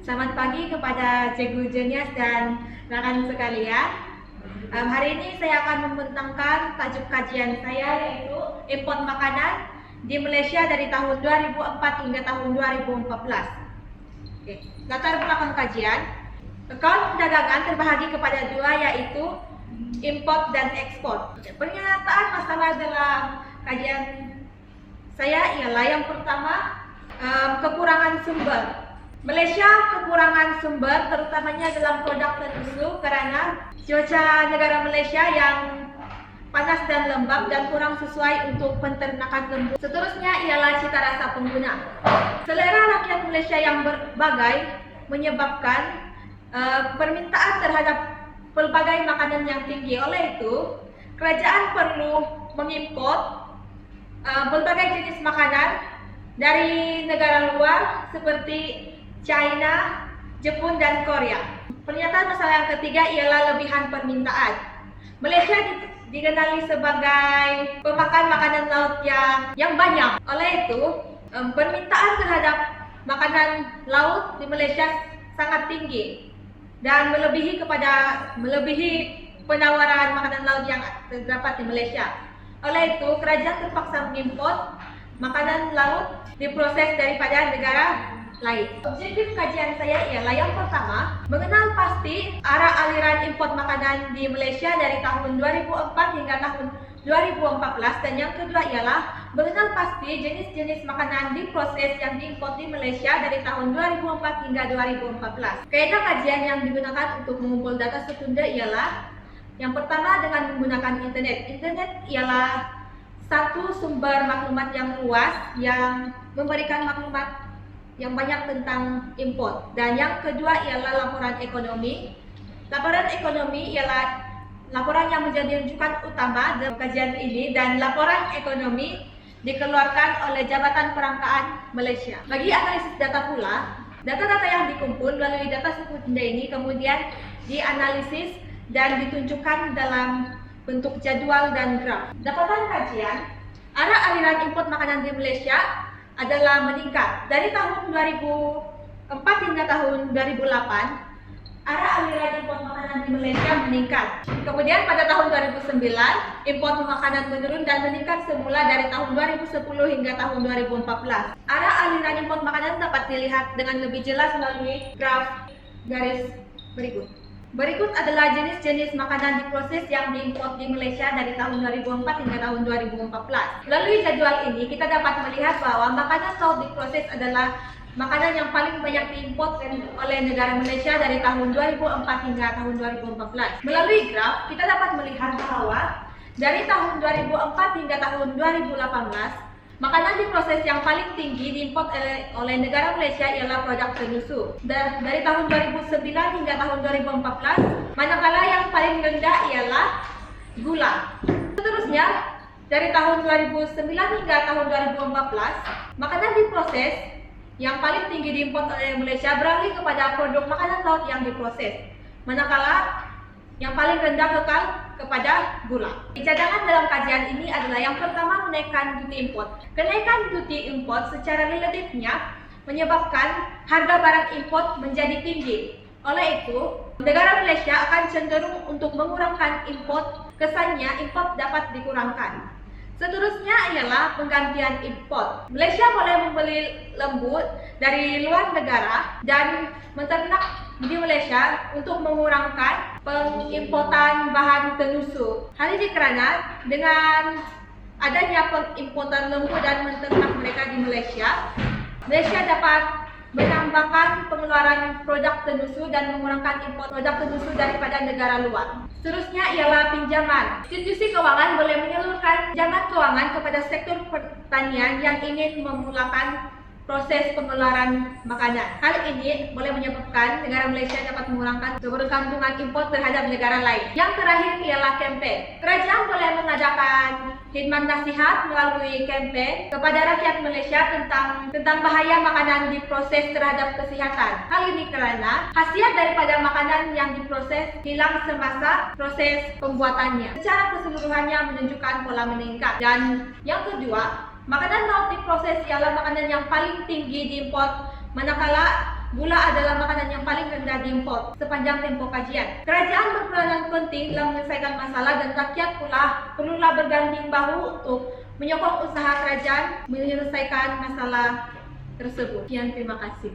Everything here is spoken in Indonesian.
Selamat pagi kepada Cikgu Jenias dan rekan sekalian. Hari ini saya akan membentangkan tajuk kajian saya, yaitu import makanan di Malaysia dari tahun 2004 hingga tahun 2014. Oke. Latar belakang kajian, akaun perdagangan terbahagi kepada dua, yaitu import dan ekspor. Pernyataan masalah dalam kajian saya ialah yang pertama, kekurangan sumber. Malaysia kekurangan sumber terutamanya dalam produk tensu karena cuaca negara Malaysia yang panas dan lembab dan kurang sesuai untuk penternakan lembu. Seterusnya ialah cita rasa pengguna. Selera rakyat Malaysia yang berbagai menyebabkan permintaan terhadap pelbagai makanan yang tinggi. Oleh itu, kerajaan perlu mengimport berbagai jenis makanan dari negara luar seperti China, Jepun, dan Korea. Pernyataan masalah yang ketiga ialah lebihan permintaan. Malaysia dikenali sebagai pemakan makanan laut yang banyak. Oleh itu, permintaan terhadap makanan laut di Malaysia sangat tinggi dan melebihi penawaran makanan laut yang terdapat di Malaysia. Oleh itu, kerajaan terpaksa mengimport makanan laut diproses daripada negara lain. Objektif kajian saya ialah yang pertama, mengenal pasti arah aliran import makanan di Malaysia dari tahun 2004 hingga tahun 2014, dan yang kedua ialah mengenal pasti jenis-jenis makanan diproses yang diimport di Malaysia dari tahun 2004 hingga 2014. Kaedah kajian yang digunakan untuk mengumpul data sekunda ialah yang pertama dengan menggunakan internet. Internet ialah satu sumber maklumat yang luas yang memberikan maklumat yang banyak tentang import. Dan yang kedua ialah laporan ekonomi. Laporan ekonomi ialah laporan yang menjadi rujukan utama dalam kajian ini, dan laporan ekonomi dikeluarkan oleh Jabatan Perangkaan Malaysia. Bagi analisis data pula, data-data yang dikumpul melalui data sekunda ini kemudian dianalisis dan ditunjukkan dalam bentuk jadwal dan graf. Dapatan kajian, arah aliran import makanan di Malaysia adalah meningkat. Dari tahun 2004 hingga tahun 2008, arah aliran import makanan di Malaysia meningkat. Kemudian pada tahun 2009, import makanan menurun dan meningkat semula dari tahun 2010 hingga tahun 2014. Arah aliran import makanan dapat dilihat dengan lebih jelas melalui graf garis berikut. Berikut adalah jenis-jenis makanan diproses yang diimport di Malaysia dari tahun 2004 hingga tahun 2014. Melalui jadwal ini, kita dapat melihat bahwa makanan laut diproses adalah makanan yang paling banyak diimport oleh negara Malaysia dari tahun 2004 hingga tahun 2014. Melalui graf, kita dapat melihat bahwa dari tahun 2004 hingga tahun 2018, makanan diproses yang paling tinggi diimport oleh negara Malaysia ialah produk tensu. Dari tahun 2009 hingga tahun 2014, manakala yang paling rendah ialah gula. Seterusnya, dari tahun 2009 hingga tahun 2014, makanan diproses yang paling tinggi diimport oleh Malaysia beralih kepada produk makanan laut yang diproses, manakala yang paling rendah kekal kepada gula. Cadangan dalam kajian ini adalah yang pertama, menaikkan duty import. Kenaikan duty import secara relatifnya menyebabkan harga barang import menjadi tinggi. Oleh itu, negara Malaysia akan cenderung untuk mengurangkan import. Kesannya, import dapat dikurangkan. Seterusnya ialah penggantian import. Malaysia boleh membeli lembu dari luar negara dan menternak di Malaysia untuk mengurangkan pengimportan bahan tensu. Hal ini karena dengan adanya pengimportan lembu dan menternak mereka di Malaysia, Malaysia dapat menambahkan pengeluaran produk tensu dan mengurangkan import produk tensu daripada negara luar. Seterusnya ialah pinjaman. Institusi keuangan boleh menyalurkan pinjaman keuangan kepada sektor pertanian yang ingin memulakan proses pengeluaran makanan. Hal ini boleh menyebabkan negara Malaysia dapat mengurangkan kebergantungan impor terhadap negara lain. Yang terakhir ialah kempen. Kerajaan boleh mengadakan khidmat nasihat melalui kempen kepada rakyat Malaysia tentang bahaya makanan diproses terhadap kesehatan. Hal ini karena khasiat daripada makanan yang diproses hilang semasa proses pembuatannya. Secara keseluruhannya menunjukkan pola meningkat. Dan yang kedua, makanan laut diproses ialah makanan yang paling tinggi diimport, manakala gula adalah makanan yang paling rendah diimpor sepanjang tempo kajian. Kerajaan berperanan penting dalam menyelesaikan masalah dan rakyat pula perlulah berganding bahu untuk menyokong usaha kerajaan menyelesaikan masalah tersebut. Sekian, terima kasih.